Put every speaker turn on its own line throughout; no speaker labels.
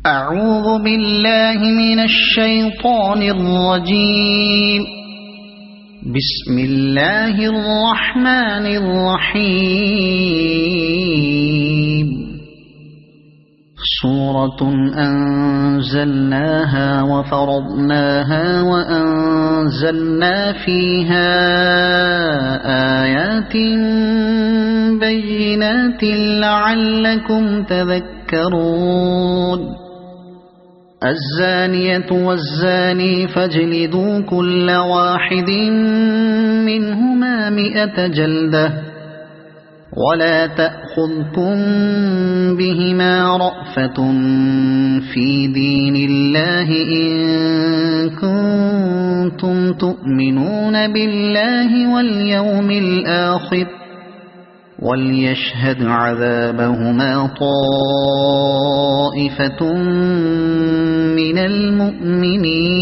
أعوذ بالله من الشيطان الرجيم. بسم الله الرحمن الرحيم. سورة أنزلناها وفرضناها وأنزلنا فيها آيات بينات لعلكم تذكرون. الزانية والزاني فاجلدوا كل واحد منهما 100 جلدة ولا تأخذكم بهما رأفة في دين الله إن كنتم تؤمنون بالله واليوم الآخر وليشهد عذابهما طائفة من المؤمنين.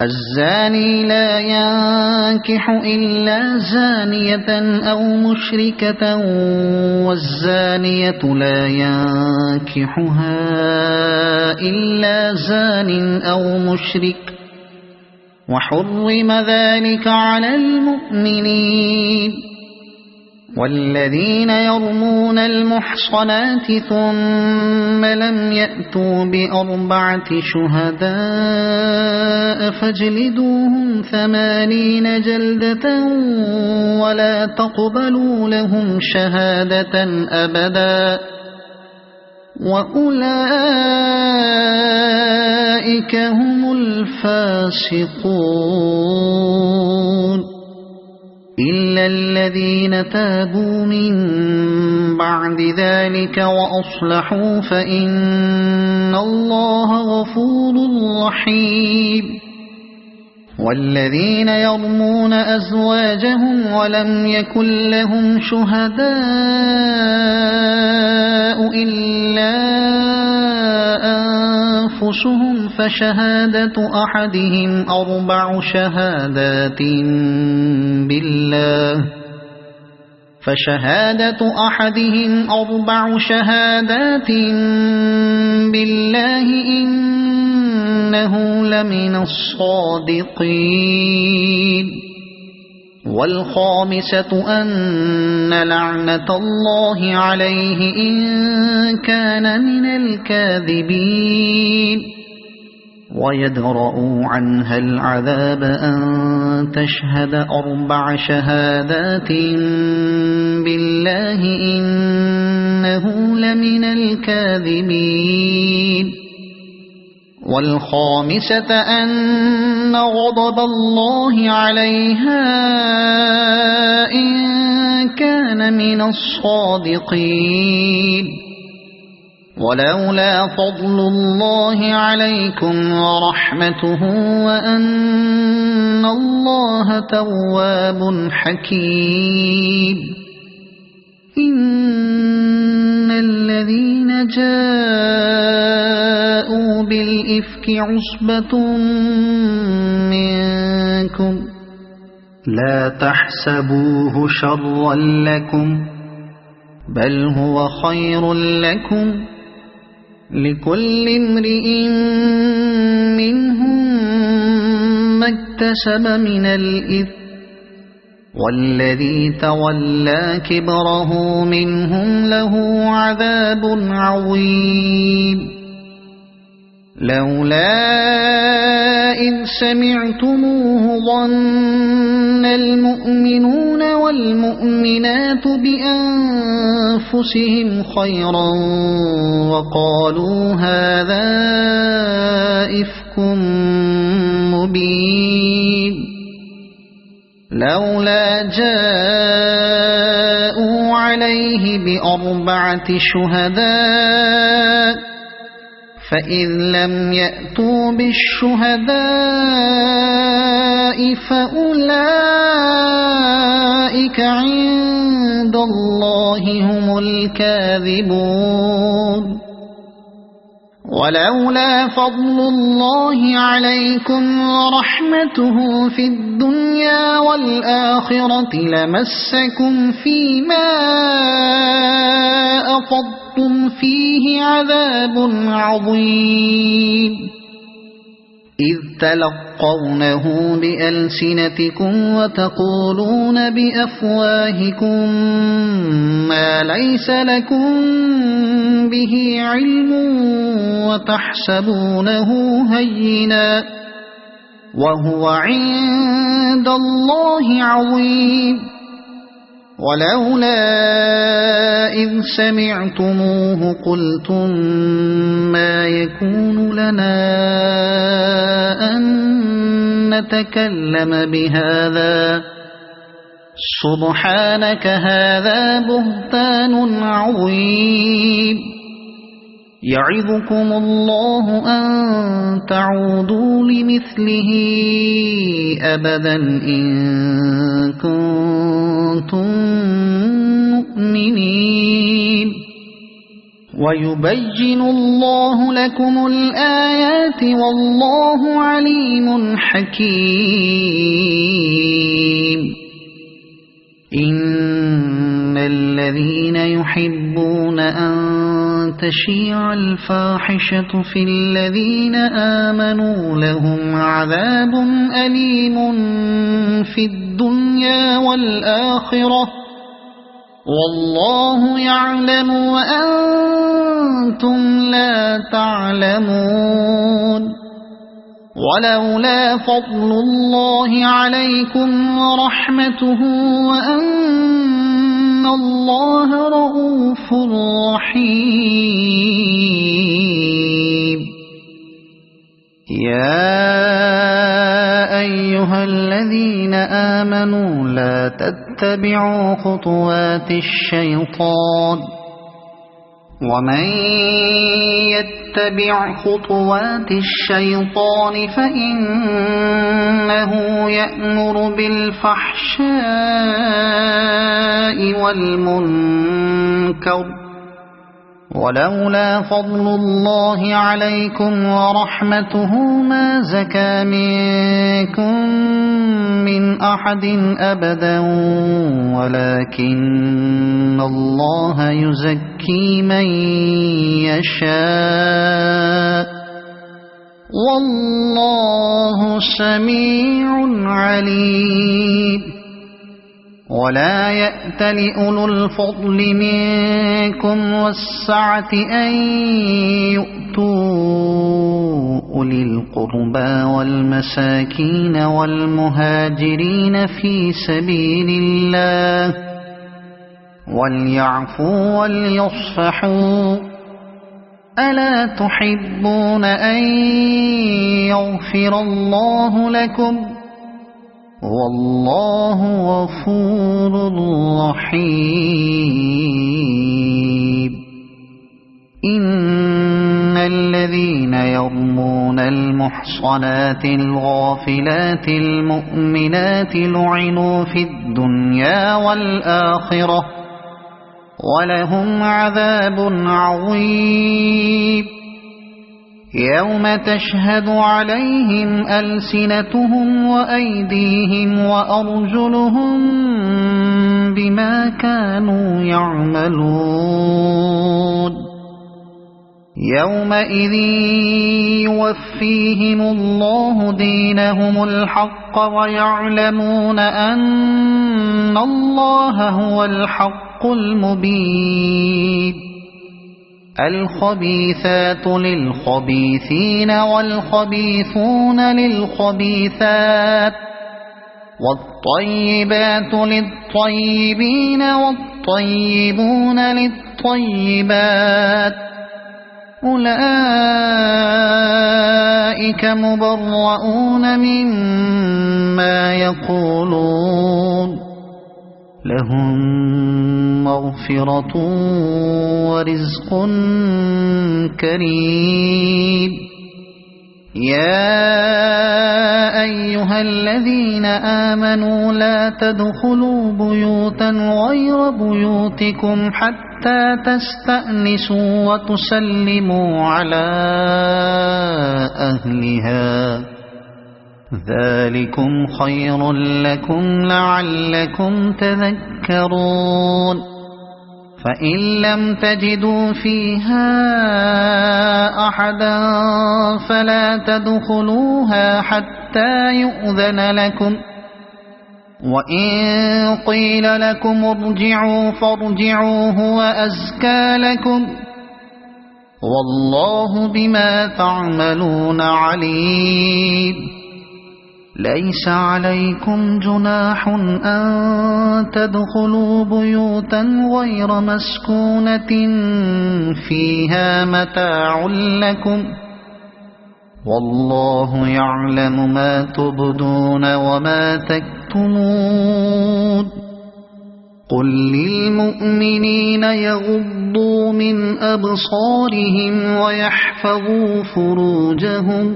الزاني لا ينكح إلا زانية أو مشركة والزانية لا ينكحها إلا زان أو مشرك وحرم ذلك على المؤمنين. والذين يرمون المحصنات ثم لم يأتوا ب4 شهداء فاجلدوهم 80 جلدة ولا تقبلوا لهم شهادة أبدا وأولئك هم الفاسقون. إلا الذين تابوا من بعد ذلك وأصلحوا فإن الله غفور رحيم. والذين يرمون أزواجهم ولم يكن لهم شهداء إلا أنفسهم فشهادة أحدهم 4 شهادات بالله إنه لمن الصادقين. والخامسة أن لعنة الله عليه إن كان من الكاذبين. ويدرأ عنها العذاب أن تشهد 4 شهادات بالله إنه لمن الكاذبين. والخامسة أن غضب الله عليها إن كان من الصادقين. ولولا فضل الله عليكم ورحمته وأن الله تواب حكيم. إن الذين جاءوا بالإفك عصبة منكم لا تحسبوه شرا لكم بل هو خير لكم لكل امرئ منهم ما اكتسب من الإثم والذي تولى كبره منهم له عذاب عظيم. لولا إذ سمعتموه ظن المؤمنون والمؤمنات بأنفسهم خيرا وقالوا هذا إفك مبين. لولا جاءوا عليه ب4 شهداء فإذ لم يأتوا بالشهداء فأولئك عند الله هم الكاذبون. ولولا فضل الله عليكم ورحمته في الدنيا والآخرة لمسكم فيما أفضتم فيه عذاب عظيم إذ تلقونه بألسنتكم وتقولون بأفواهكم ما ليس لكم به علم وتحسبونه هينا وهو عند الله عظيم ولولا إذ سمعتموه قلتم ما يكون لنا أن نتكلم بهذا سبحانك هذا بهتان عظيم يعظكم الله أن تعودوا لمثله أبدا إن كنتم مؤمنين ويبين الله لكم الآيات والله عليم حكيم إن الذين يحبون أن تشيع الفاحشة في الذين آمنوا لهم عذاب أليم في الدنيا والآخرة والله يعلم وأنتم لا تعلمون ولولا فضل الله عليكم ورحمته وأن الله رؤوف رحيم يا أيها الذين آمنوا لا تتبعوا خطوات الشيطان ومن يتبع خطوات الشيطان فإنه يأمر بالفحشاء والمنكر ولولا فضل الله عليكم ورحمته ما زكى منكم من أحد أبدا ولكن الله يزكي من يشاء والله سميع عليم ولا يأتل أولو الفضل منكم والسعة أن يؤتوا أولي القربى والمساكين والمهاجرين في سبيل الله وليعفوا وليصفحوا ألا تحبون أن يغفر الله لكم والله غفور رحيم إن الذين يرمون المحصنات الغافلات المؤمنات لعنوا في الدنيا والآخرة ولهم عذاب عظيم يوم تشهد عليهم ألسنتهم وأيديهم وأرجلهم بما كانوا يعملون يومئذ يوفيهم الله دينهم الحق ويعلمون أن الله هو الحق المبين الخبيثات للخبيثين والخبيثون للخبيثات والطيبات للطيبين والطيبون للطيبات أولئك مبرؤون مما يقولون لهم مغفرة ورزق كريم يا أيها الذين آمنوا لا تدخلوا بيوتا غير بيوتكم حتى حتى تستأنسوا وتسلموا على أهلها، ذلكم خير لكم لعلكم تذكرون. فإن لم تجدوا فيها أحدا فلا تدخلوها حتى يؤذن لكم، وإن قيل لكم ارجعوا فارجعوا هو أزكى لكم، والله بما تعملون عليم. ليس عليكم جناح أن تدخلوا بيوتا غير مسكونة فيها متاع لكم، والله يعلم ما تبدون وما تكتمون. قل للمؤمنين يغضوا من أبصارهم ويحفظوا فروجهم،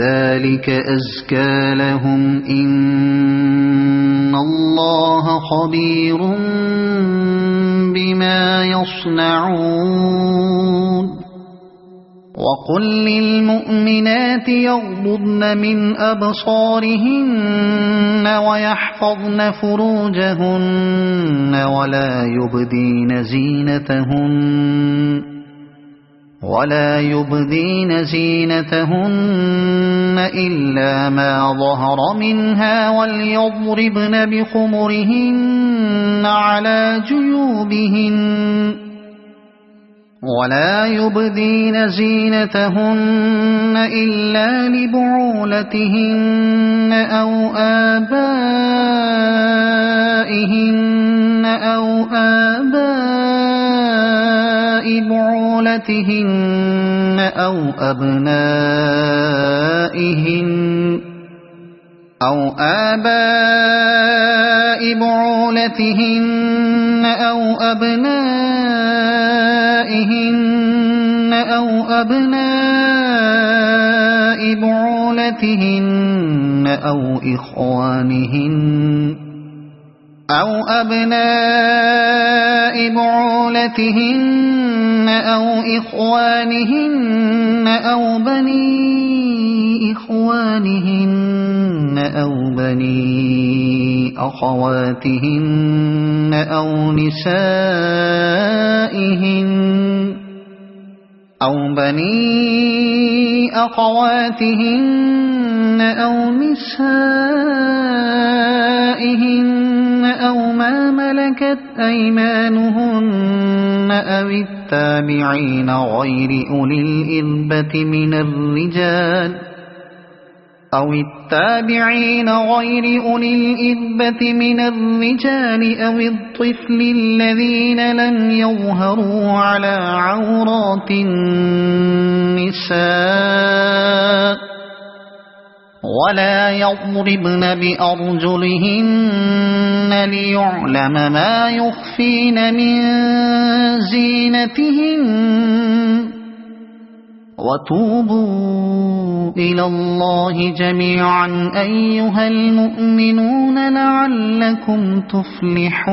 ذلك أزكى لهم، إن الله خبير بما يصنعون. وقل للمؤمنات يغضضن من أبصارهن ويحفظن فروجهن ولا يبدين زينتهن إلا ما ظهر منها، وليضربن بخمرهن على جيوبهن، ولا يبدين زينتهن إلا لبعولتهن أو آبائهن أو آباء بعولتهن أو أبنائهن أو آباء بعولتهن أو أبنائهن أو أبناء بعولتهن أو إخوانهن أو أبناء بعولتهن أو إخوانهن أو بني إخوانهن أو بني أخواتهن أو نسائهن أو بني أخواتهن أو نسائهن أو ما ملكت أيمانهن أو التابعين غير أولي الإربة من الرجال أو الطفل الذين لم يظهروا على عورات النساء، ولا يضربن بأرجلهن ليعلم ما يخفين من زينتهن. وتوبوا إلى الله جميعا أيها المؤمنون لعلكم تفلحون.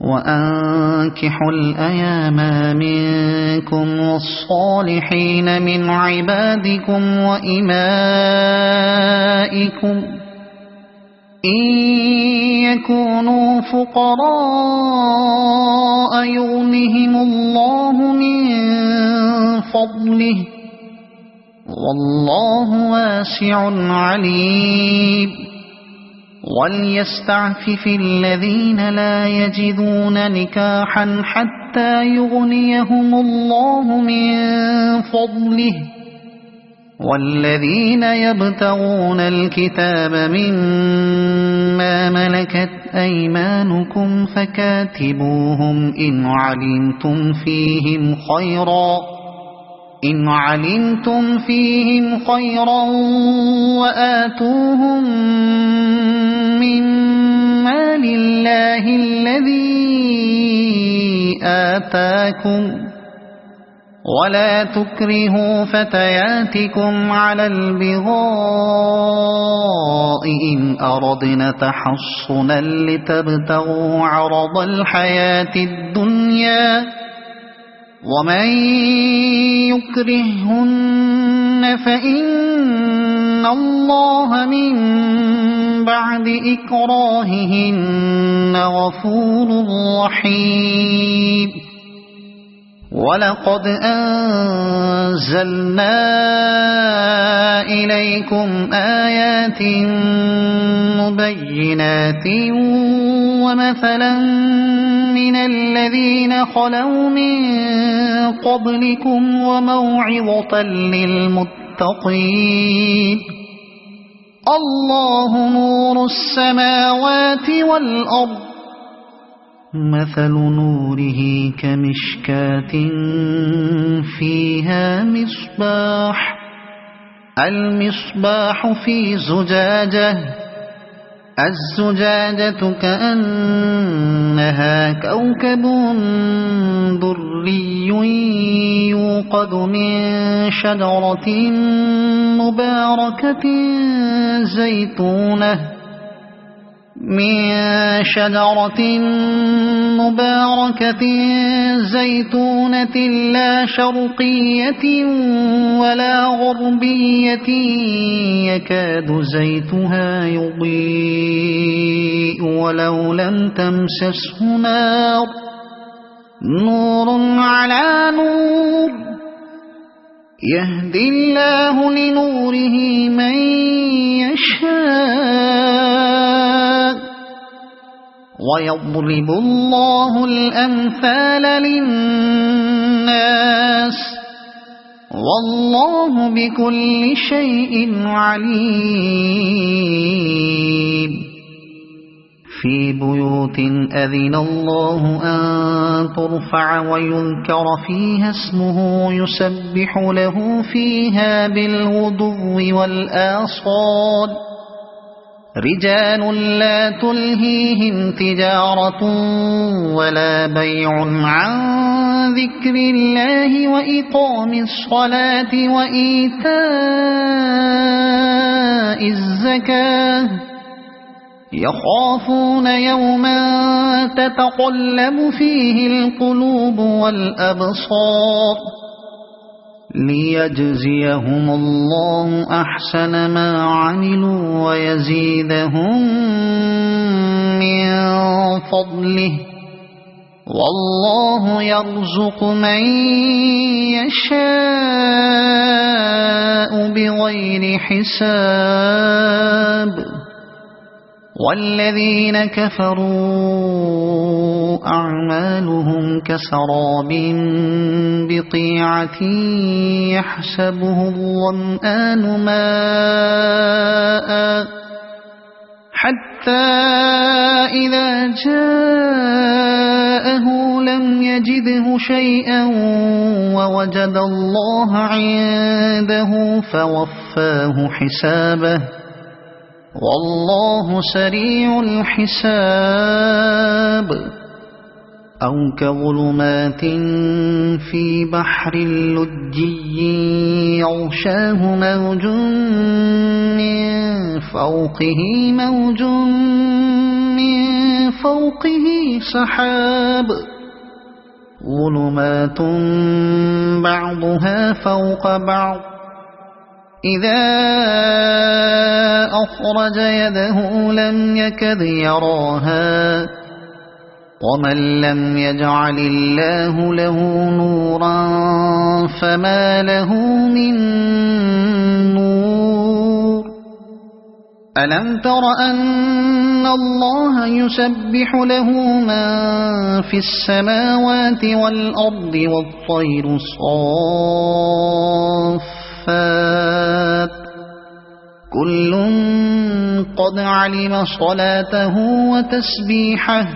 وأنكحوا الأيام منكم والصالحين من عبادكم وإمائكم إن يكونوا فقراء يغنهم الله من فضله، والله واسع عليم. وليستعفف الذين لا يجدون نكاحا حتى يغنيهم الله من فضله، والذين يبتغون الكتاب مما ملكت أيمانكم فكاتبوهم إن علمتم فيهم خيرا وآتوهم مما لله الذي آتاكم، ولا تكرهوا فتياتكم على البغاء إن أردنا تحصنا لتبتغوا عرض الحياة الدنيا ومن يكرههن فإن الله من بعد إكراههن غفور رحيم ولقد أنزلنا إليكم آيات مبينات ومثلا من الذين خلوا من قبلكم وموعظة للمتقين الله نور السماوات والأرض مثل نوره كمشكاة فيها مصباح المصباح في زجاجة الزجاجة كأنها كوكب دري يوقد من شجرة مباركة زيتونة لا شرقية ولا غربية يكاد زيتها يضيء ولو لم تمسسه نار نور على نور يهدي الله لنوره من يشاء ويضرب الله الأمثال للناس والله بكل شيء عليم في بيوت أذن الله أن ترفع ويذكر فيها اسمه يسبح له فيها بالغدو والآصال رجال لا تلهيهم تجارة ولا بيع عن ذكر الله وإقام الصلاة وإيتاء الزكاة يخافون يوما تتقلب فيه القلوب والأبصار ليجزيهم الله أحسن ما عملوا ويزيدهم من فضله والله يرزق من يشاء بغير حساب والذين كفروا أعمالهم كسراب بقيعة يحسبه الظمآن ماء حتى إذا جاءه لم يجده شيئا ووجد الله عنده فوفاه حسابه والله سريع الحساب أو كظلمات في بحر لجي يغشاه موج من فوقه سحاب ظلمات بعضها فوق بعض إذا أخرج يده لم يكد يراها ومن لم يجعل الله له نورا فما له من نور ألم تر أن الله يسبح له من في السماوات والأرض والطير صافات كل قد علم صلاته وتسبيحه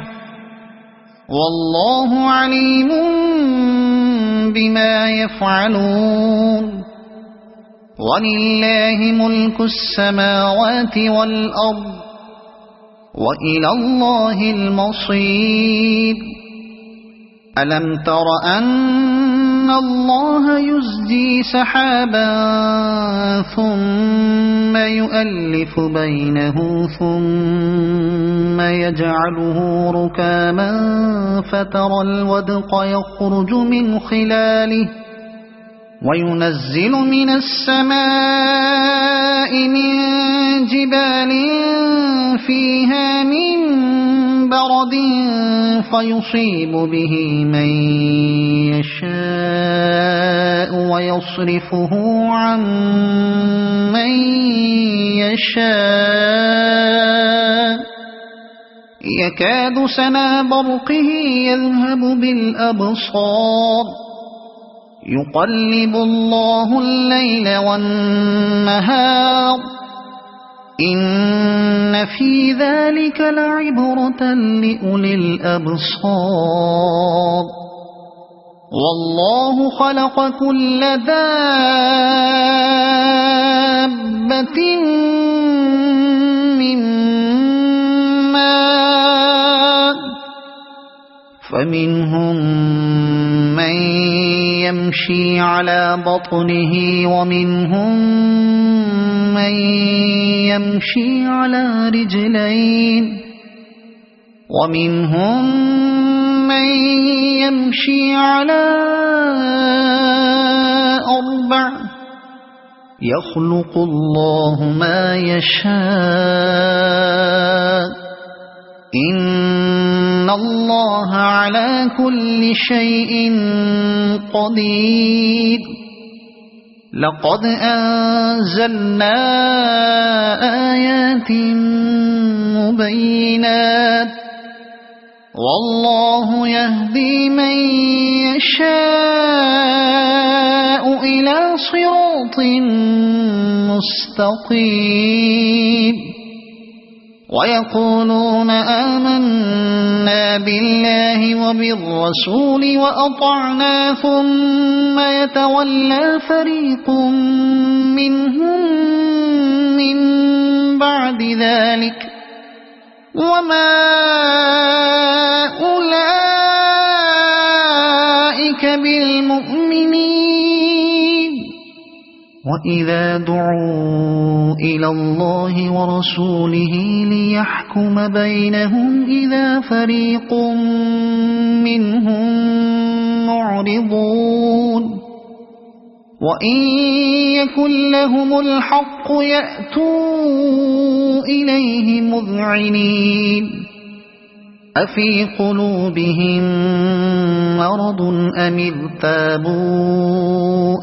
والله عليم بما يفعلون ولله ملك السماوات والأرض وإلى الله المصير ألم تر أن الله يزجي سحابا ثم يؤلف بينه ثم يجعله ركاما فترى الودق يخرج من خلاله وينزل من السماء من جبال فيها من برد فيصيب به من يشاء ويصرفه عن من يشاء يكاد سنا برقه يذهب بالأبصار يقلب الله الليل والنهار إن في ذلك لعبرة لأولي الأبصار والله خلق كل دابة من ماء فمنهم من يمشي على بطنه ومنهم من يمشي على رجلين ومنهم من يمشي على أربع يخلق الله ما يشاء إن الله على كل شيء قدير لقد أنزلنا آيات مبينات والله يهدي من يشاء إلى صراط مستقيم ويقولون آمنا بالله وبالرسول وأطعنا ثم يتولى فريق منهم من بعد ذلك وما أولئك بالمؤمنين وإذا دعوا إلى الله ورسوله ليحكم بينهم إذا فريق منهم معرضون وإن يكن لهم الحق يأتوا إليه مذعنين أفي قلوبهم مرض أم ارتابوا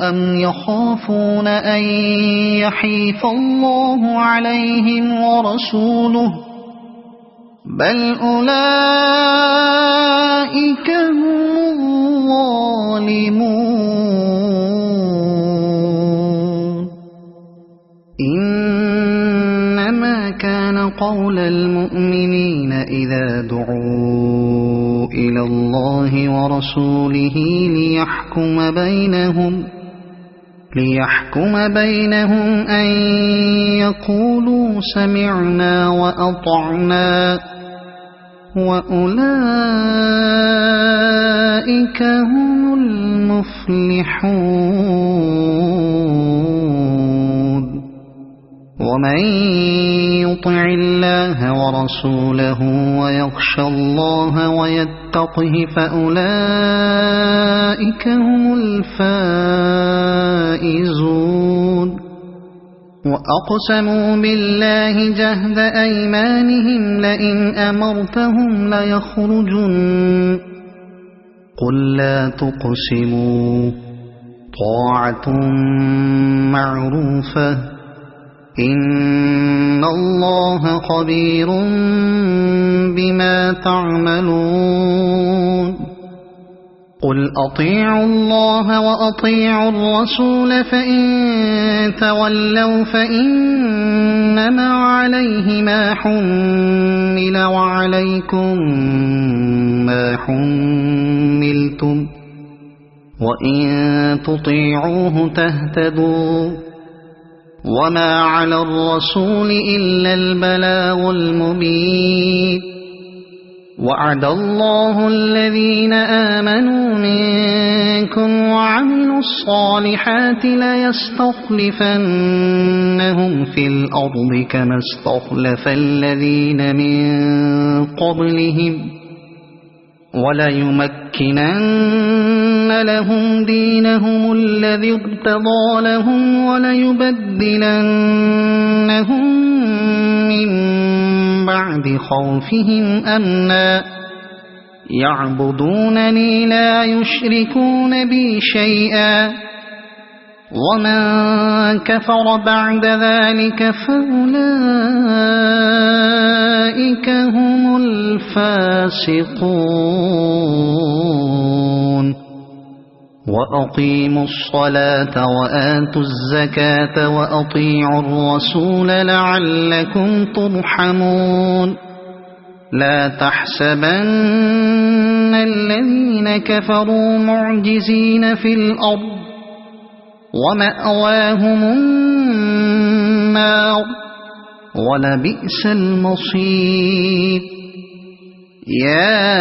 أم يخافون أن يحيف الله عليهم ورسوله بل أولئك هم الظالمون إنما كان قول المؤمنين إذا دعوا إلى الله ورسوله ليحكم بينهم أن يقولوا سمعنا وأطعنا وأولئك هم المفلحون ومن يطع الله ورسوله ويخشى الله ويتقه فأولئك هم الفائزون وأقسموا بالله جهد أيمانهم لئن أمرتهم ليخرجن قل لا تقسموا طاعة معروفة إن الله خبير بما تعملون قل أطيعوا الله وأطيعوا الرسول فإن تولوا فإنما عليه ما حمل وعليكم ما حملتم وإن تطيعوه تهتدوا وما على الرسول إلا البلاغ المبين وعد الله الذين آمنوا منكم وعملوا الصالحات ليستخلفنهم في الأرض كما استخلف الذين من قبلهم وليمكنن لهم دينهم الذي ارتضى لهم وليبدلنهم من بعد خوفهم أمنا يعبدونني لا يشركون بي شيئا ومن كفر بعد ذلك فأولئك هم الفاسقون وأقيموا الصلاة وآتوا الزكاة وأطيعوا الرسول لعلكم ترحمون لا تحسبن الذين كفروا معجزين في الأرض ومأواهم النار ولبئس المصير يا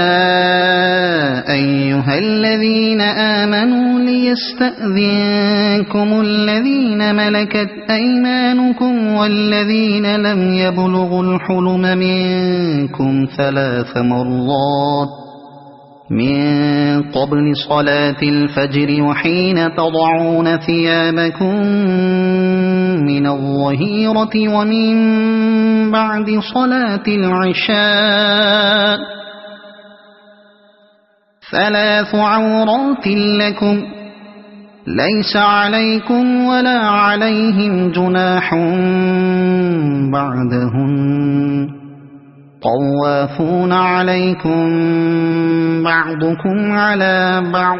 أيها الذين آمنوا ليستأذنكم الذين ملكت أيمانكم والذين لم يبلغوا الحلم منكم 3 مرات من قبل صلاة الفجر وحين تضعون ثيابكم من الظهيرة ومن بعد صلاة العشاء 3 عورات لكم ليس عليكم ولا عليهم جناح بعدهن طوافون عليكم بعضكم على بعض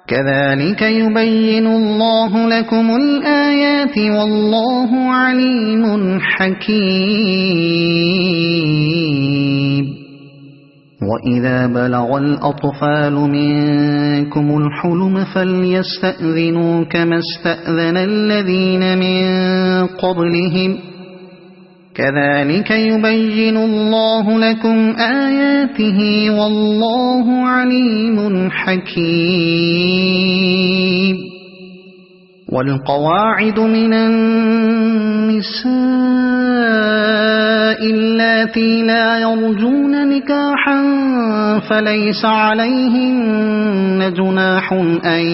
كذلك يبين الله لكم الآيات والله عليم حكيم وإذا بلغ الأطفال منكم الحلم فليستأذنوا كما استأذن الذين من قبلهم كذلك يبين الله لكم آياته والله عليم حكيم والقواعد من النساء اللاتي لا يرجون نكاحا فليس عليهن جناح أن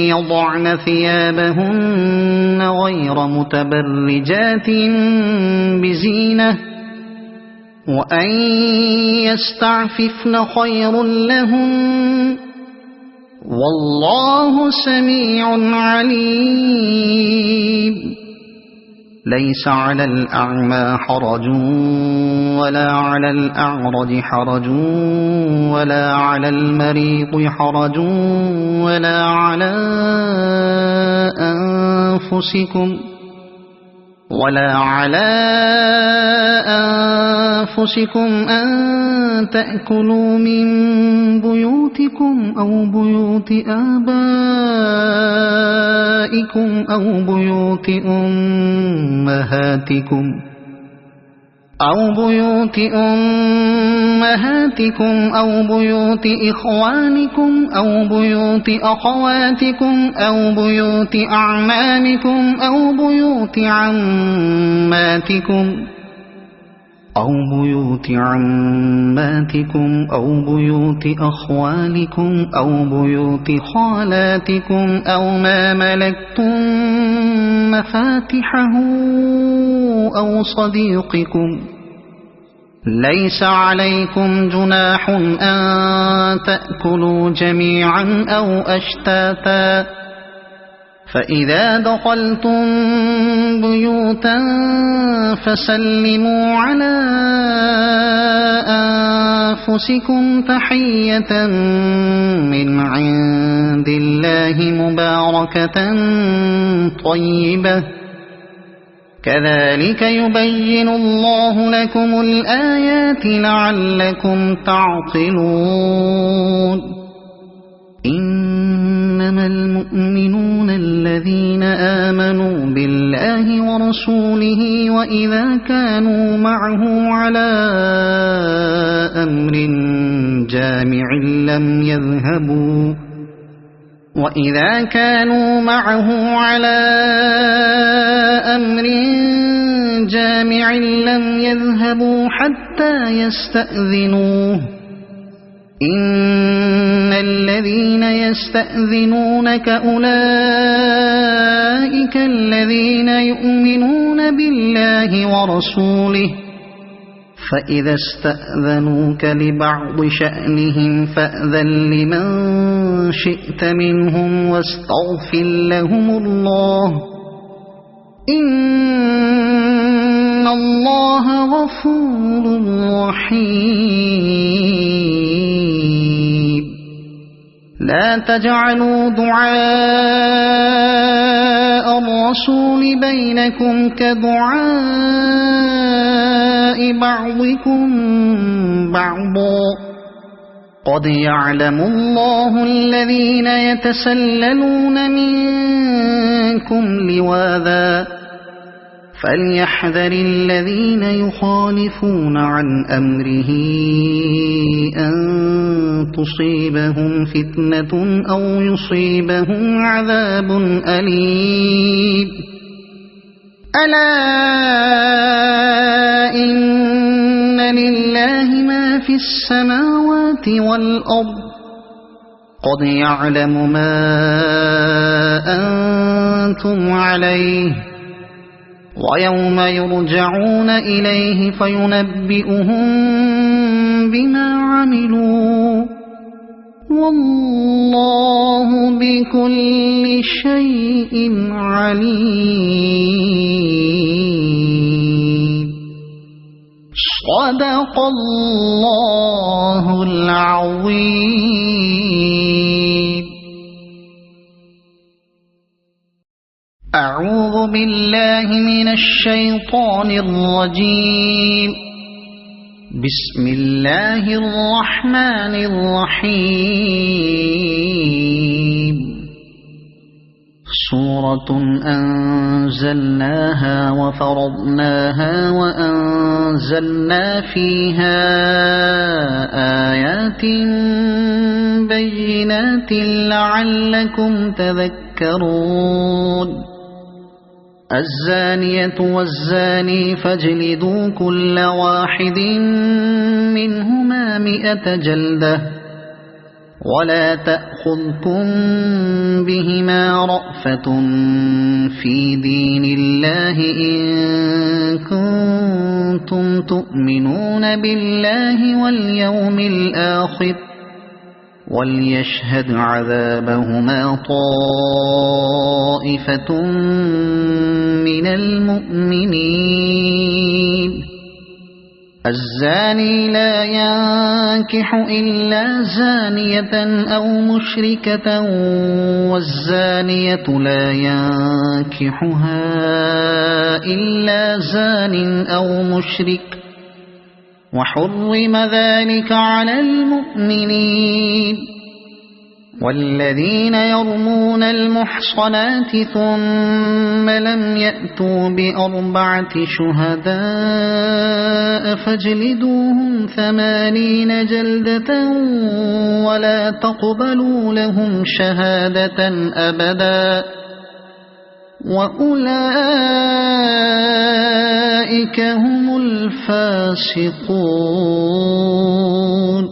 يضعن ثيابهن غير متبرجات بزينة وأن يستعففن خير لهن والله سميع عليم ليس على الأعمى حرج ولا على الأعرج حرج ولا على المريض حرج ولا على أنفسكم أن تأكلوا من بيوتكم أو بيوت آبائكم أو بيوت أمهاتكم أو بيوت إخوانكم أو بيوت أخواتكم أو بيوت أعمامكم أو بيوت عماتكم أو بيوت أخوالكم أو بيوت خالاتكم أو ما ملكتم مفاتحه أو صديقكم ليس عليكم جناح أن تأكلوا جميعا أو أشتاتا فإذا دخلتم بيوتا فسلموا على أنفسكم تحية من عند الله مباركة طيبة كذلك يبين الله لكم الآيات لعلكم تعقلون إنما المؤمنون الذين آمنوا بالله ورسوله وإذا كانوا معه على أمر لم يذهبوا وإذا كانوا معه على أمر جامع لم يذهبوا حتى يستأذنوه إن الذين يستأذنونك أولئك الذين يؤمنون بالله ورسوله فإذا استأذنوك لبعض شأنهم فأذن لمن شئت منهم واستغفر لهم الله إن الله غفور رحيم لا تجعلوا دعاء الرسول بينكم كدعاء بعضكم بعضا قد يعلم الله الذين يتسللون منكم لواذا فليحذر الذين يخالفون عن أمره أن تصيبهم فتنة أو يصيبهم عذاب أليم ألا إن لله ما في السماوات والأرض قد يعلم ما أنتم عليه ويوم يرجعون إليه فينبئهم بما عملوا والله بكل شيء عليم صدق الله العظيم. أعوذ بالله من الشيطان الرجيم. بسم الله الرحمن الرحيم. سورة أنزلناها وفرضناها وأنزلنا فيها آيات بينات لعلكم تذكرون. الزانية والزاني فاجلدوا كل واحد منهما 100 جلدة ولا تأخذكم بهما رأفة في دين الله إن كنتم تؤمنون بالله واليوم الآخر وليشهد عذابهما طائفة من المؤمنين. الزاني لا ينكح إلا زانية أو مشركة والزانية لا ينكحها إلا زان أو مشرك وحرم ذلك على المؤمنين. والذين يرمون المحصنات ثم لم يأتوا ب4 شهداء فاجلدوهم 80 جلدة ولا تقبلوا لهم شهادة أبدا وأولئك هم الفاسقون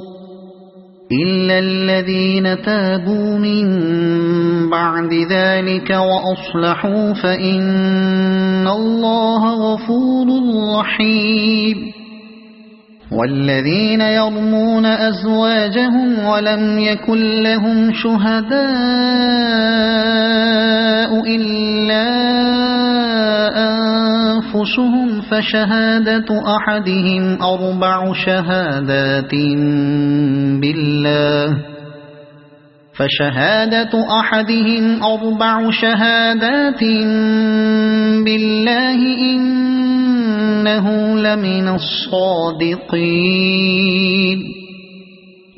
إلا الذين تابوا من بعد ذلك وأصلحوا فإن الله غفور رحيم. والذين يرمون أزواجهم ولم يكن لهم شهداء إلا أنفسهم فشهادة أحدهم 4 شهادات بالله إنه لمن الصادقين.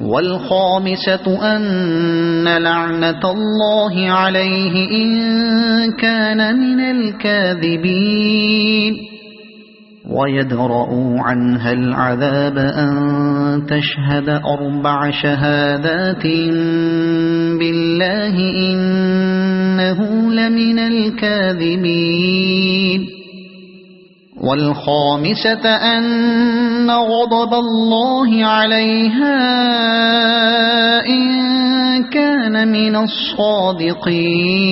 والخامسة أن لعنة الله عليه إن كان من الكاذبين. ويدرؤوا عنها العذاب أن تشهد 4 شهادات بالله إنه لمن الكاذبين والخامسة أن غضب الله عليها إن كان من الصادقين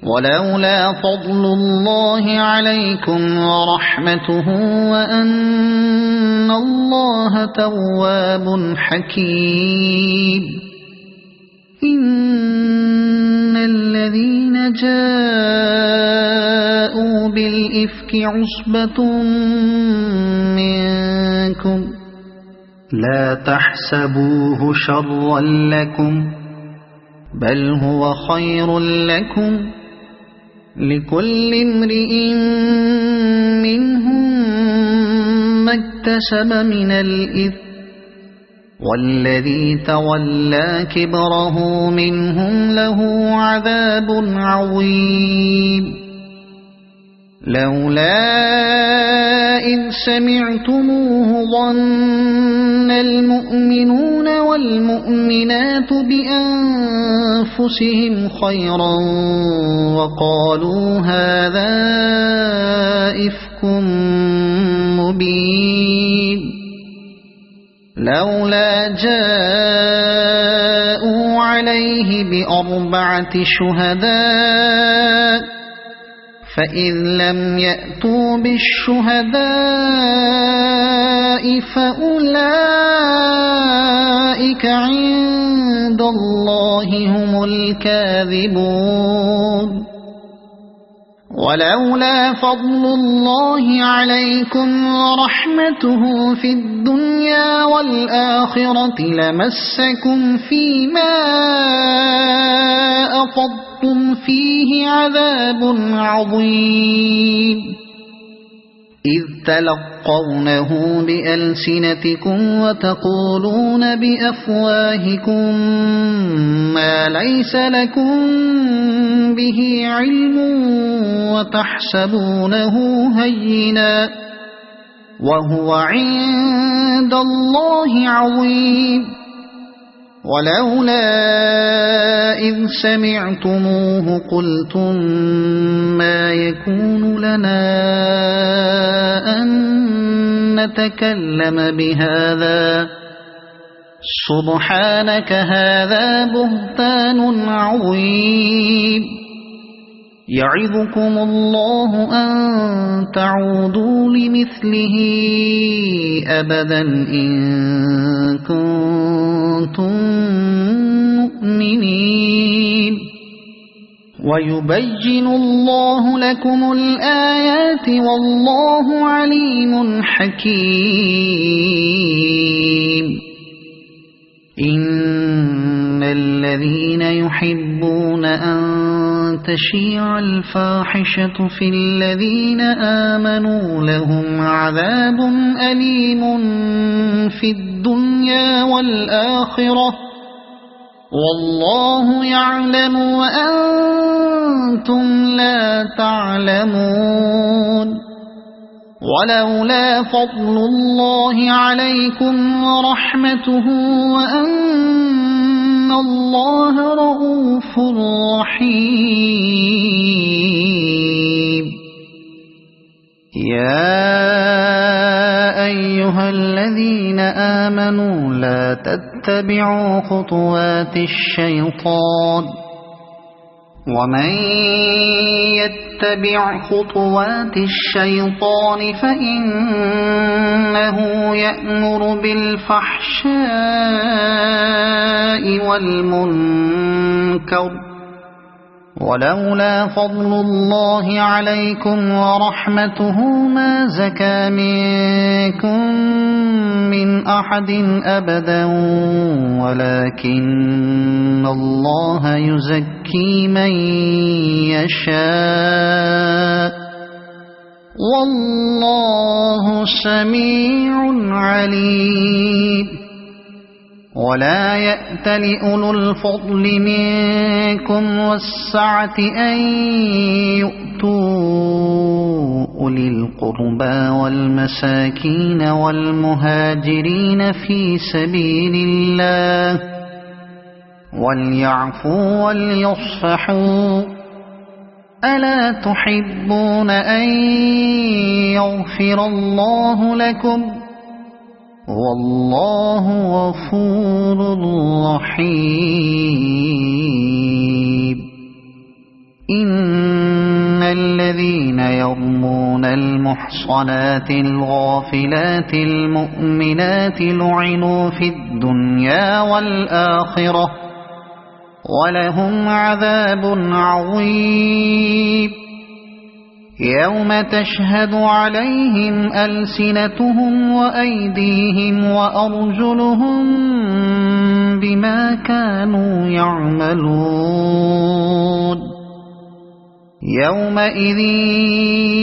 ولولا فضل الله عليكم ورحمته وأن الله تواب حكيم إن الذين جاءوا بالإفك عصبة منكم لا تحسبوه شرا لكم بل هو خير لكم لكل امرئ منهم ما اكتسب من الإثم والذي تولى كبره منهم له عذاب عظيم لولا إذ سمعتموه ظن المؤمنون والمؤمنات بأنفسهم خيرا وقالوا هذا إفك مبين لولا جاءوا عليه ب4 شهداء فإذ لم يأتوا بالشهداء فأولئك عند الله هم الكاذبون ولولا فضل الله عليكم ورحمته في الدنيا والآخرة لمسكم فيما أفضتم فيه عذاب عظيم إذ تلقونه بألسنتكم وتقولون بأفواهكم ما ليس لكم به علم وتحسبونه هينا وهو عند الله عظيم ولولا إذ سمعتموه قلتم ما يكون لنا أن نتكلم بهذا سبحانك هذا بهتان عظيم يعظكم الله أن تعودوا لمثله أبدا إن كنتم مؤمنين ويبين الله لكم الآيات والله عليم حكيم إن الذين يحبون أن تشيع الفاحشة في الذين آمنوا لهم عذاب أليم في الدنيا والآخرة والله يعلم وأنتم لا تعلمون ولولا فضل الله عليكم ورحمته وأن الله رؤوف رحيم يا أيها الذين آمنوا لا تتبعوا خطوات الشيطان ومن يتبع خطوات الشيطان فإنه يأمر بالفحشاء والمنكر ولولا فضل الله عليكم ورحمته ما زكى منكم من أحد أبدا ولكن الله يزكي من يشاء والله سميع عليم ولا يأتل أولو الفضل منكم والسعة أن يؤتوا أولي القربى والمساكين والمهاجرين في سبيل الله وليعفوا وليصفحوا ألا تحبون أن يغفر الله لكم والله غفور رحيم إن الذين يرمون المحصنات الغافلات المؤمنات لعنوا في الدنيا والآخرة ولهم عذاب عظيم يوم تشهد عليهم ألسنتهم وأيديهم وأرجلهم بما كانوا يعملون يومئذ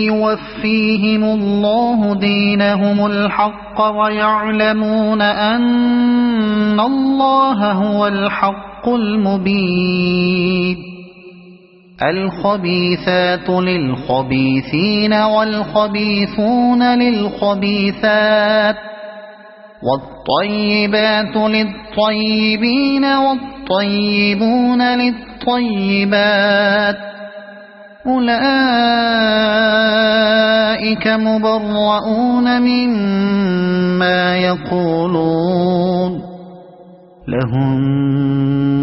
يوفيهم الله دينهم الحق ويعلمون أن الله هو الحق المبين الخبيثات للخبيثين والخبيثون للخبيثات والطيبات للطيبين والطيبون للطيبات أولئك مبرؤون مما يقولون لهم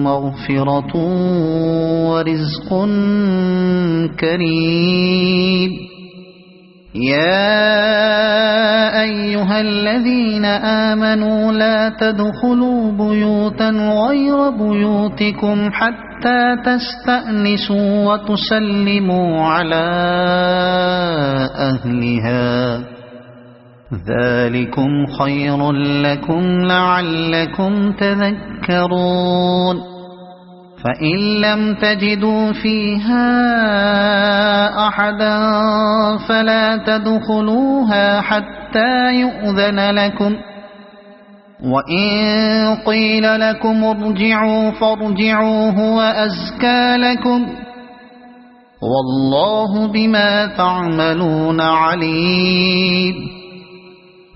مغفرة ورزق كريم يا أيها الذين آمنوا لا تدخلوا بيوتا غير بيوتكم حتى تستأنسوا وتسلموا على أهلها ذلكم خير لكم لعلكم تذكرون فإن لم تجدوا فيها أحدا فلا تدخلوها حتى يؤذن لكم وإن قيل لكم ارجعوا فارجعوا هو أزكى لكم والله بما تعملون عليم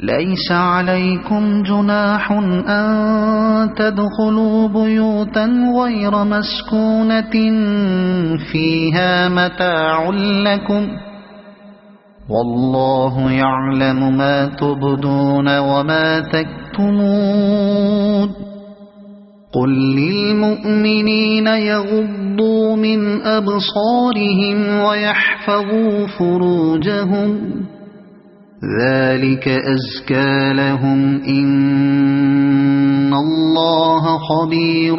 ليس عليكم جناح أن تدخلوا بيوتا غير مسكونة فيها متاع لكم والله يعلم ما تبدون وما تكتمون قل للمؤمنين يغضوا من أبصارهم ويحفظوا فروجهم ذلك أزكى لهم إن الله خبير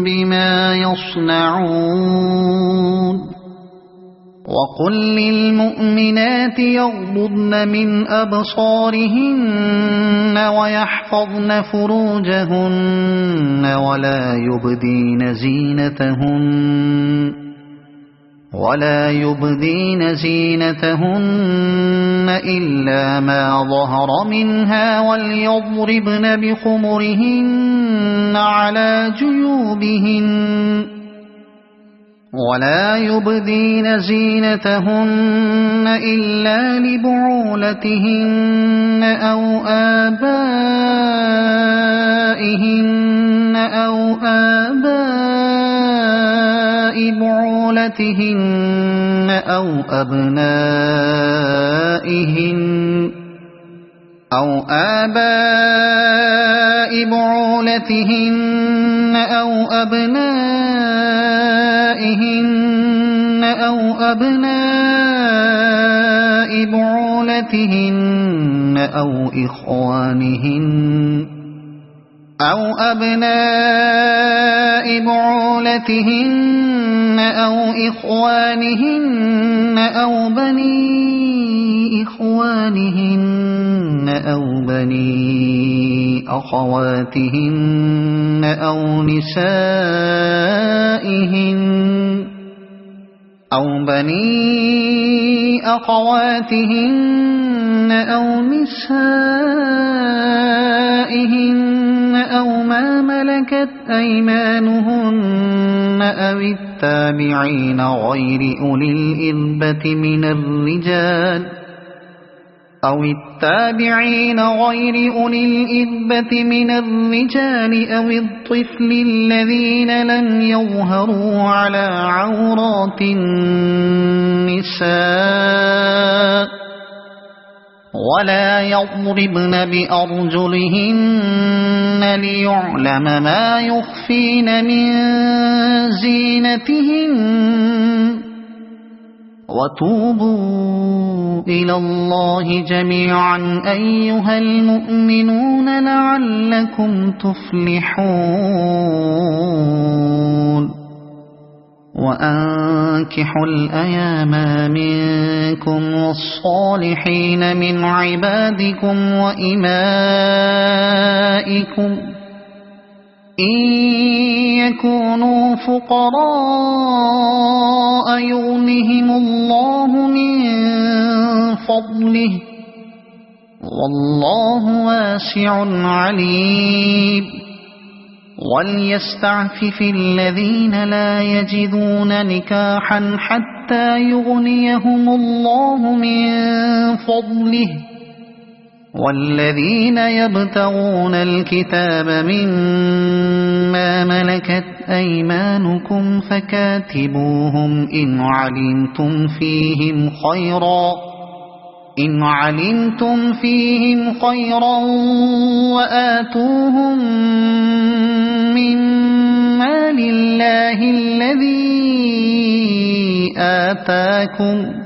بما يصنعون وقل للمؤمنات يغضضن من أبصارهن ويحفظن فروجهن ولا يبدين زينتهن إلا ما ظهر منها وليضربن بخمرهن على جيوبهن ولا يبدين زينتهن إلا لبعولتهن أو آبائهن أو آباء بعولتهن أو أبنائهن أو آباء بعولتهن أو أبنائهن أو أبناء بعولتهن أو إخوانهن أو بني إخوانهن أو بني أخواتهن أو نسائهن أو ما ملكت أيمانهن أو التابعين غير أولي الإربة من الرجال أو الطفل الذين لم يظهروا على عورات النساء ولا يضربن بأرجلهن ليعلم ما يخفين من زينتهن وتوبوا إلى الله جميعا أيها المؤمنون لعلكم تفلحون وأنكحوا الأيام منكم والصالحين من عبادكم وإمائكم إن يكونوا فقراء يغنهم الله من فضله والله واسع عليم وليستعفف الذين لا يجدون نكاحا حتى يغنيهم الله من فضله والذين يبتغون الكتاب مما ملكت أيمانكم فكاتبوهم إن علمتم فيهم خيرا وآتوهم مما لله الذي آتاكم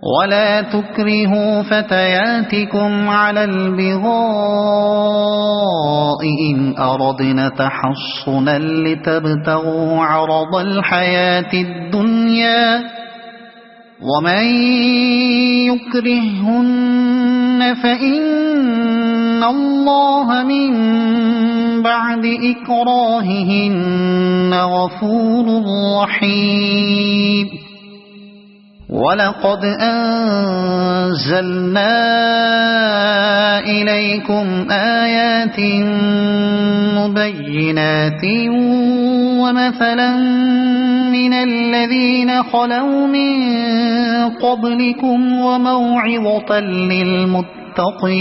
ولا تكرهوا فتياتكم على البغاء إن أردنا تحصنا لتبتغوا عرض الحياة الدنيا ومن يكرهن فإن الله من بعد إكراههن غفور رحيم ولقد أنزلنا إليكم آيات مبينات ومثلا من الذين خلوا من قبلكم وموعظة للمتقين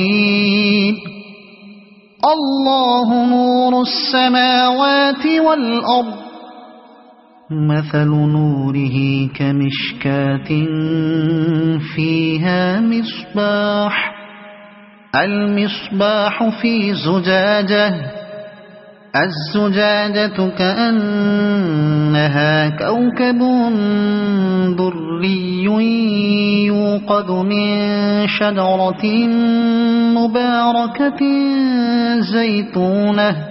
الله نور السماوات والأرض مثل نوره كمشكاة فيها مصباح المصباح في زجاجة الزجاجة كأنها كوكب دري يوقد من شجرة مباركة زيتونة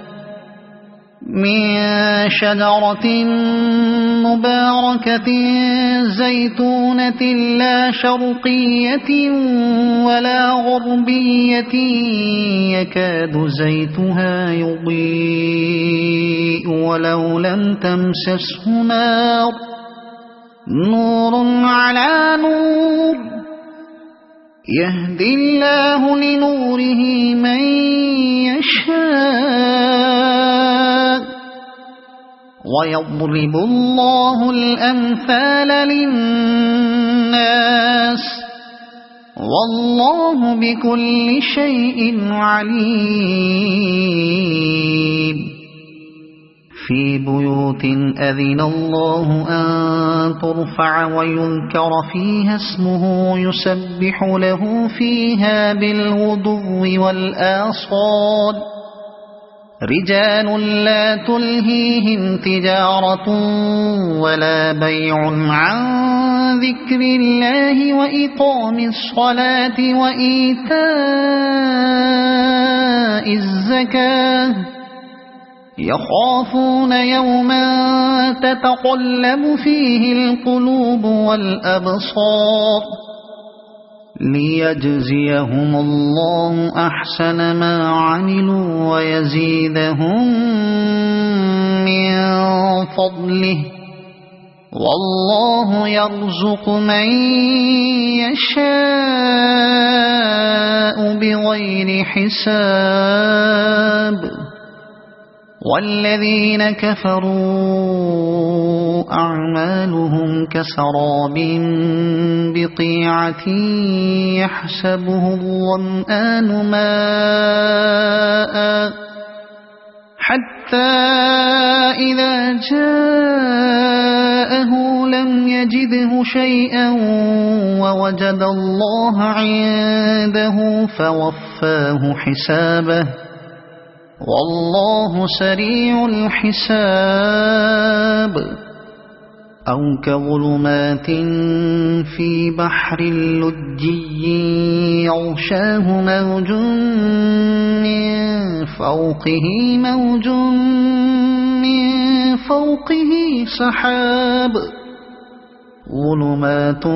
لا شرقية ولا غربية يكاد زيتها يضيء ولو لم تمسسه نار نور على نور يهدي الله لنوره من يشاء ويضرب الله الأمثال للناس والله بكل شيء عليم في بيوت أذن الله أن ترفع ويذكر فيها اسمه يسبح له فيها بالغدو والآصال رجال لا تلهيهم تجارة ولا بيع عن ذكر الله وإقام الصلاة وإيتاء الزكاة يخافون يوما تتقلب فيه القلوب والأبصار ليجزيهم الله أحسن ما عملوا ويزيدهم من فضله والله يرزق من يشاء بغير حساب والذين كفروا أعمالهم كسراب بقيعة يحسبه الظمآن ماء حتى إذا جاءه لم يجده شيئا ووجد الله عنده فوفاه حسابه والله سريع الحساب أو كظلمات في بحر لجي يغشاه موج من فوقه سحاب ظلمات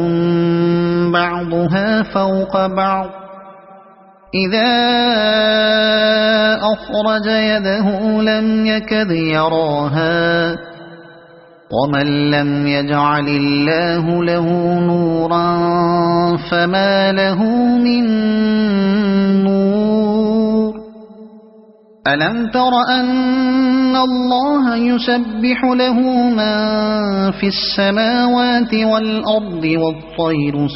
بعضها فوق بعض إذا أخرج يده لم يكد يراها ومن لم يجعل الله له نورا فما له من نور ألم تر أن الله يسبح له من في السماوات والأرض والطير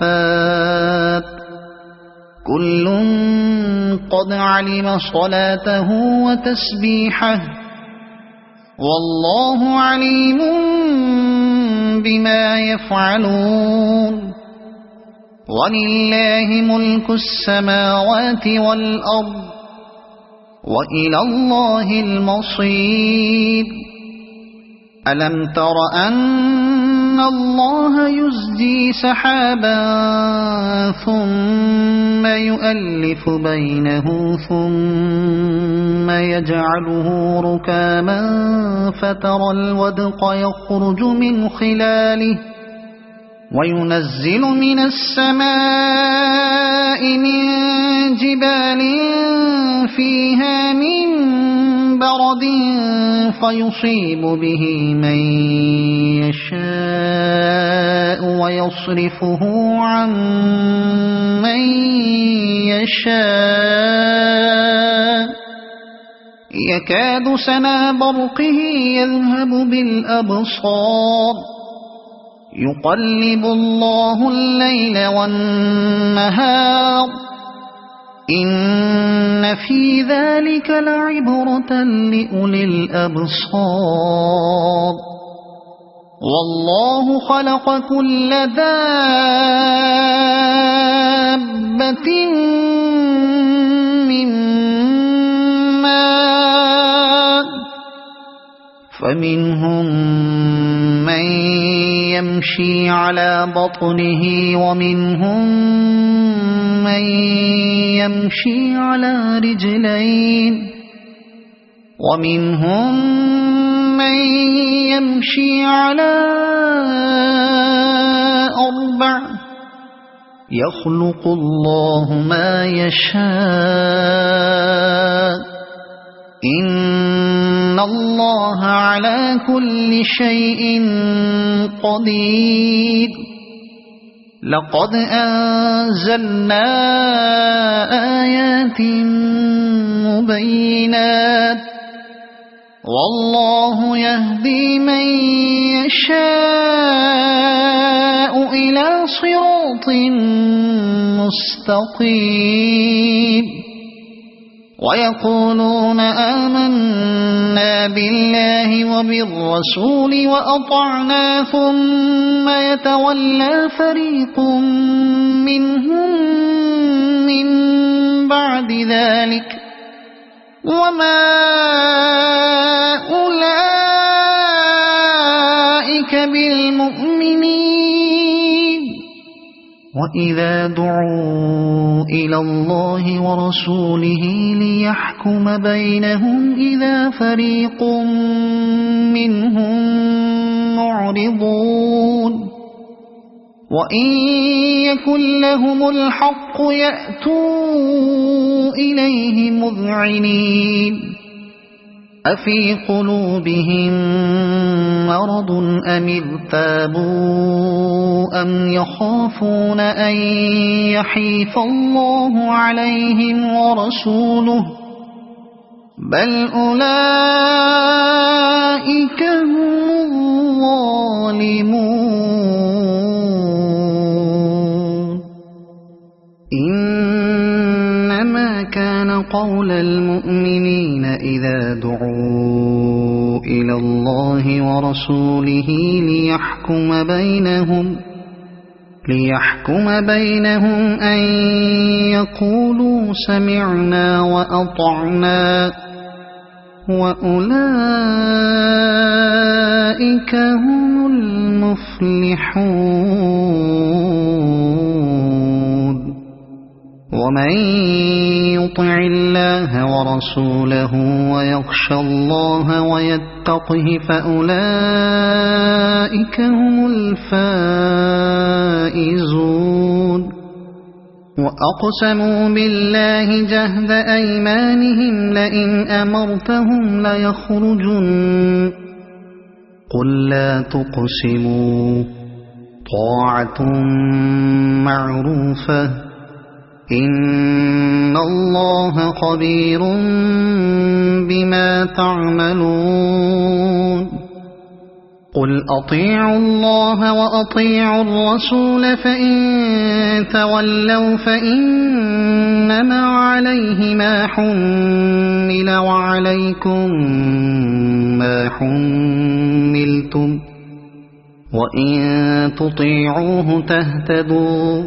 صافات كل قد علم صلاته وتسبيحه والله عليم بما يفعلون ولله ملك السماوات والأرض وإلى الله المصير ألم تر أن الله يزجي سحابا ثم يؤلف بينه ثم يجعله ركاما فترى الودق يخرج من خلاله وينزل من السماء من جبال فيها من برد فيصيب به من يشاء ويصرفه عن من يشاء يكاد سنا برقه يذهب بالأبصار يقلب الله الليل والنهار إن في ذلك لعبرة لأولي الأبصار والله خلق كل دابة من ماء فمنهم من يمشي على بطنه ومنهم من يمشي على رجلين ومنهم من يمشي على أربع يخلق الله ما يشاء إن الله على كل شيء قدير لقد أنزلنا آيات مبينات والله يهدي من يشاء إلى صراط مستقيم ويقولون آمنا بالله وبالرسول وأطعنا ثم يتولى فريق منهم من بعد ذلك وما أولئك بالمؤمنين وإذا دعوا إلى الله ورسوله ليحكم بينهم إذا فريق منهم معرضون وإن يكن لهم الحق يأتوا إليه مذعنين أفي قلوبهم مرض أم ارتابوا أم يخافون أن يحيف الله عليهم ورسوله بل أولئك هم الظالمون إنما كان قول المؤمنين إذا دعوا إلى الله ورسوله ليحكم بينهم أن يقولوا سمعنا وأطعنا وأولئك هم المفلحون ومن يطع الله ورسوله ويخشى الله ويتقه فأولئك هم الفائزون وأقسموا بالله جهد أيمانهم لئن أمرتهم ليخرجن قل لا تقسموا طاعة معروفة إن الله خبير بما تعملون قل أطيعوا الله وأطيعوا الرسول فإن تولوا فإنما عليه ما حمل وعليكم ما حملتم وإن تطيعوه تهتدوا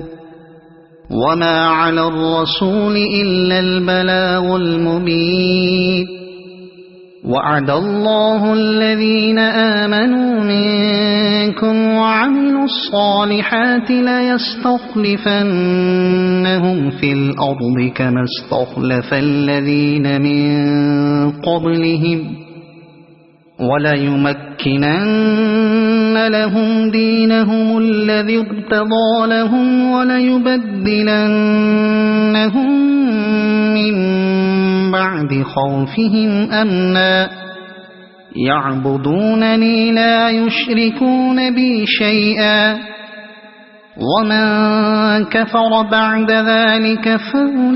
وما على الرسول إلا البلاغ المبين وعد الله الذين آمنوا منكم وعملوا الصالحات ليستخلفنهم في الأرض كما استخلف الذين من قبلهم وليمكنن لهم دينهم الذي ارتضى لهم وليبدلنهم من بعد خوفهم أمنا يعبدونني لا يشركون بي شيئا ومن كفر بعد ذلك فأولئك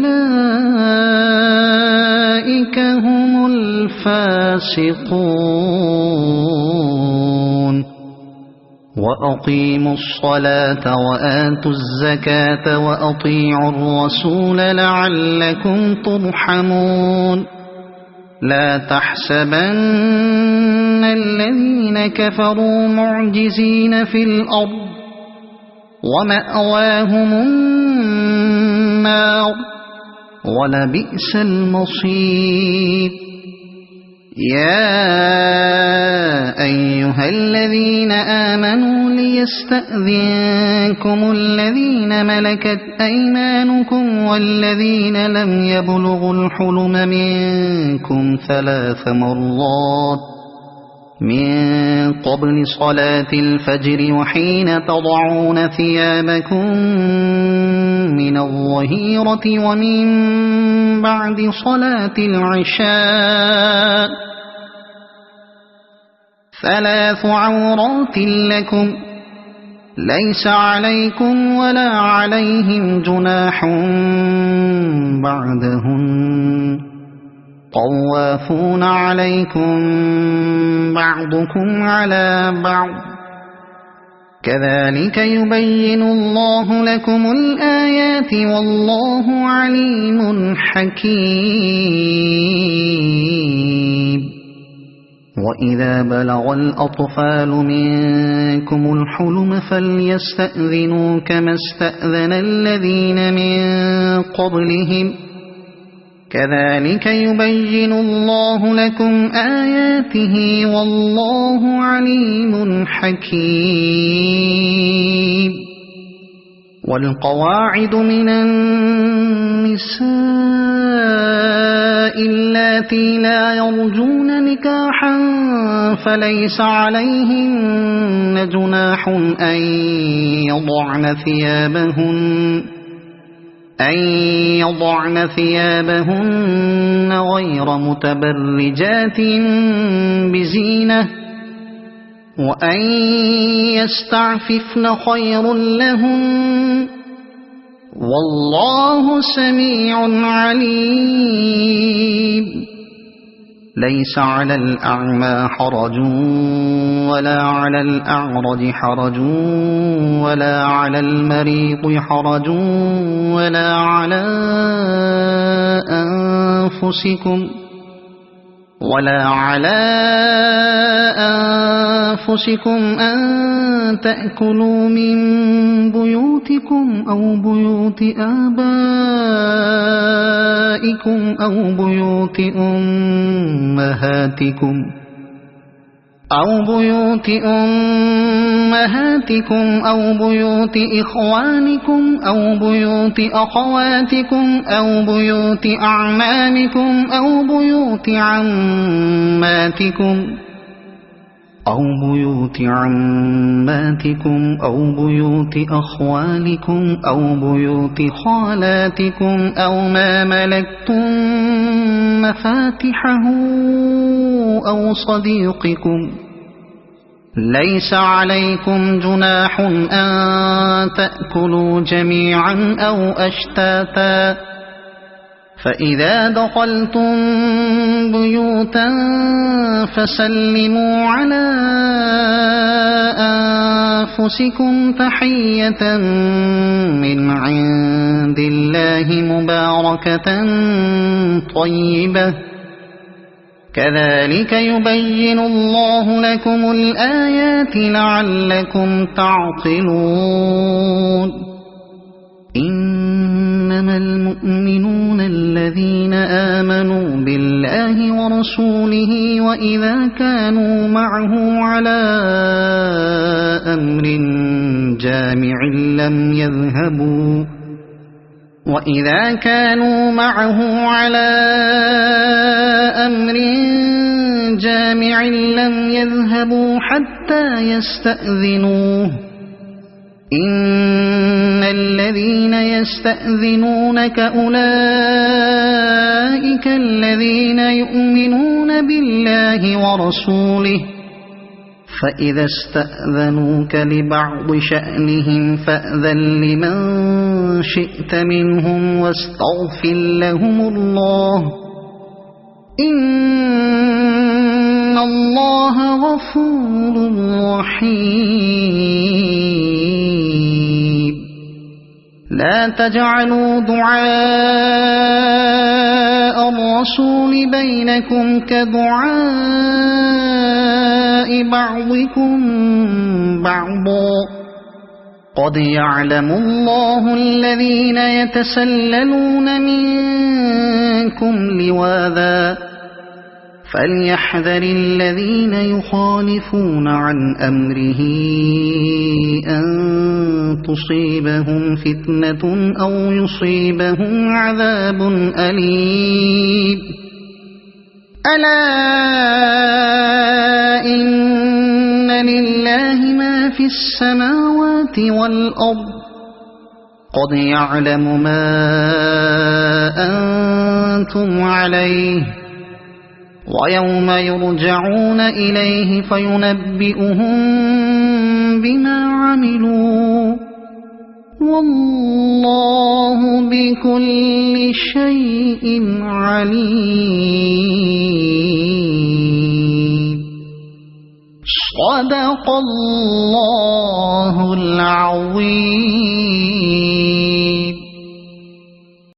هم الفاسقون وأقيموا الصلاة وآتوا الزكاة وأطيعوا الرسول لعلكم ترحمون لا تحسبن الذين كفروا معجزين في الأرض ومأواهم النار ولبئس المصير يا أيها الذين آمنوا ليستأذنكم الذين ملكت أيمانكم والذين لم يبلغوا الحلم منكم 3 مرات من قبل صلاة الفجر وحين تضعون ثيابكم من الظهيرة ومن بعد صلاة العشاء 3 عورات لكم ليس عليكم ولا عليهم جناح بعدهن طوافون عليكم بعضكم على بعض كذلك يبين الله لكم الآيات والله عليم حكيم وإذا بلغ الأطفال منكم الحلم فليستأذنوا كما استأذن الذين من قبلهم كذلك يبين الله لكم آياته والله عليم حكيم والقواعد من النساء اللاتي لا يرجون نكاحا فليس عليهن جناح أن يضعن ثيابهن غير متبرجات بزينة وأن يستعففن خير لهن والله سميع عليم ليس على الأعمى حرج ولا على الأعرج حرج ولا على المريض حرج ولا على أنفسكم أن تأكلوا من بيوتكم أو بيوت آبائكم أو بيوت أمهاتكم أو بيوت إخوانكم أو بيوت أخواتكم أو بيوت أعمامكم أو بيوت عماتكم أو بيوت أخوالكم أو بيوت خالاتكم أو ما ملكتم مفاتحه أو صديقكم. ليس عليكم جناح أن تأكلوا جميعا أو أشتاتا، فإذا دخلتم بيوتا فسلموا على أنفسكم تحية من عند الله مباركة طيبة، كذلك يبين الله لكم الآيات لعلكم تعقلون. إنما المؤمنون الذين آمنوا بالله ورسوله وإذا كانوا معه على أمر جامع لم يذهبوا حتى يستأذنوه. إن الذين يستأذنونك أولئك الذين يؤمنون بالله ورسوله، فإذا استأذنوك لبعض شأنهم فأذن لمن شئت منهم واستغفر لهم الله، إن الله غفور رحيم. لا تجعلوا دعاء الرسول بينكم كدعاء بعضكم بعضا، قد يعلم الله الذين يتسللون منكم لواذا، فليحذر الذين يخالفون عن أمره أن تصيبهم فتنة أو يصيبهم عذاب أليم. ألا إن لله ما في السماوات والأرض، قد يعلم ما أنتم عليه، ويوم يرجعون إليه فينبئهم بما عملوا، والله بكل شيء عليم. صدق الله العظيم.